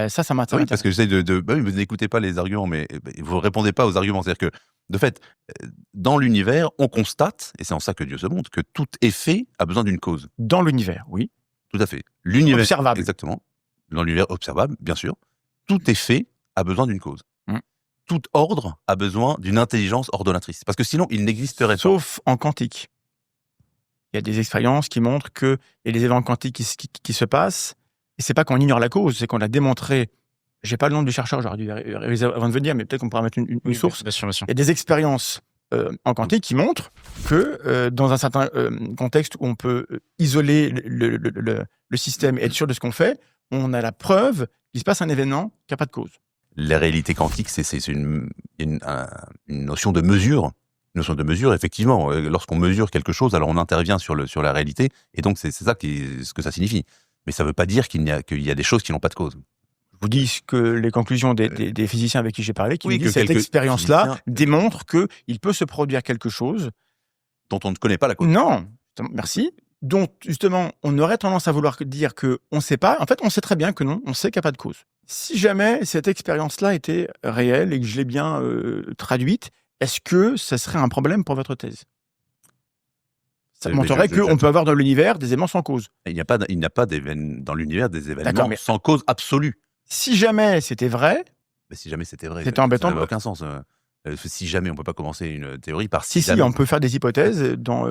Ça m'intéresse. Oui, parce que j'essaie bah oui, vous n'écoutez pas les arguments, mais vous ne répondez pas aux arguments. C'est-à-dire que, de fait, dans l'univers, on constate, et c'est en ça que Dieu se montre, que tout effet a besoin d'une cause. Dans l'univers, oui. Tout à fait. L'univers Observable. Exactement. Dans l'univers observable, bien sûr. Tout effet a besoin d'une cause. Mm. Tout ordre a besoin d'une intelligence ordonnatrice. Parce que sinon, il n'existerait pas. Sauf en quantique. Il y a des expériences qui montrent qu'il y a des événements quantiques qui se passent. Et c'est pas qu'on ignore la cause, c'est qu'on a démontré. J'ai pas le nom du chercheur, j'aurais dû réviser avant de venir, mais peut-être qu'on pourra mettre une source. Bien sûr, bien sûr. Il y a des expériences en quantique qui montrent que dans un certain contexte où on peut isoler le système et être sûr de ce qu'on fait, on a la preuve qu'il se passe un événement qui n'a pas de cause. La réalité quantique, c'est une notion de mesure. Une notion de mesure, effectivement. Lorsqu'on mesure quelque chose, alors on intervient sur la réalité, et donc c'est ça ce que ça signifie. Mais ça ne veut pas dire qu'il y a des choses qui n'ont pas de cause. Je vous dis que les conclusions des physiciens avec qui j'ai parlé, qui Oui, me disent que que cette quelques expérience-là physiciens- démontre qu'il peut se produire quelque chose Dont on ne connaît pas la cause. Non, merci. Dont, justement, on aurait tendance à vouloir dire qu'on ne sait pas. En fait, on sait très bien que non, on sait qu'il n'y a pas de cause. Si jamais cette expérience-là était réelle et que je l'ai bien traduite, est-ce que ça serait un problème pour votre thèse? Ça montrerait qu'on peut avoir dans l'univers des événements sans cause. Il n'y a pas dans l'univers des événements D'accord, mais- sans cause absolue. Si jamais c'était vrai, Mais si jamais c'était vrai, C'était embêtant. ça n'avait aucun sens. Si jamais on peut pas commencer une théorie par si, jamais. on peut faire des hypothèses dans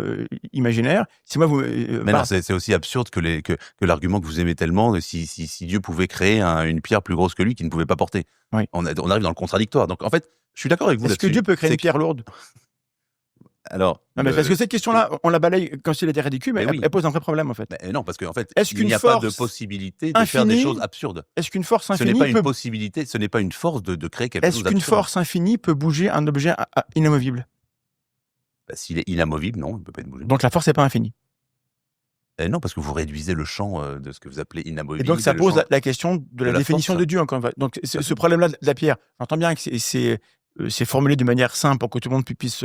imaginaire. Si moi, vous... Mais voilà. non, c'est aussi absurde que l'argument que vous aimez tellement, si Dieu pouvait créer une pierre plus grosse que lui qu'il ne pouvait pas porter. Oui. On arrive dans le contradictoire. Donc en fait, je suis d'accord avec vous Est-ce que là-dessus. Dieu peut créer C'est une pierre lourde? Alors, Non, mais parce que cette question-là, on la balaye comme si elle était ridicule, mais Mais oui. elle pose un vrai problème, en fait. non, parce qu'en fait, Est-ce il qu'une n'y a pas de force possibilité de faire des infinie choses absurdes. Est-ce qu'une force Ce n'est infinie pas une peut... possibilité, ce n'est pas une force de créer quelque chose Est-ce d'absurde. qu'une force infinie peut bouger un objet inamovible? S'il est inamovible, non, il ne peut pas être bougé. Donc la force n'est pas infinie. Non, parce que vous réduisez le champ de ce que vous appelez inamovible. Et donc ça le pose champ- la question de la la définition force. de Dieu, encore une fois. Donc ce problème-là de la pierre, j'entends bien que c'est formulé de manière simple pour que tout le monde puisse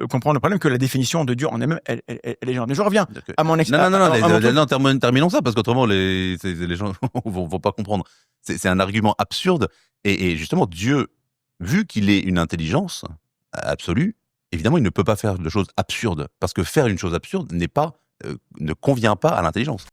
comprendre le problème, que la définition de Dieu en elle-même, elle est genre. Mais je reviens à mon Non, terminons ça, parce qu'autrement, les gens vont pas comprendre. C'est un argument absurde. Et justement, Dieu, vu qu'il est une intelligence absolue, évidemment, il ne peut pas faire de choses absurdes. Parce que faire une chose absurde ne convient pas à l'intelligence.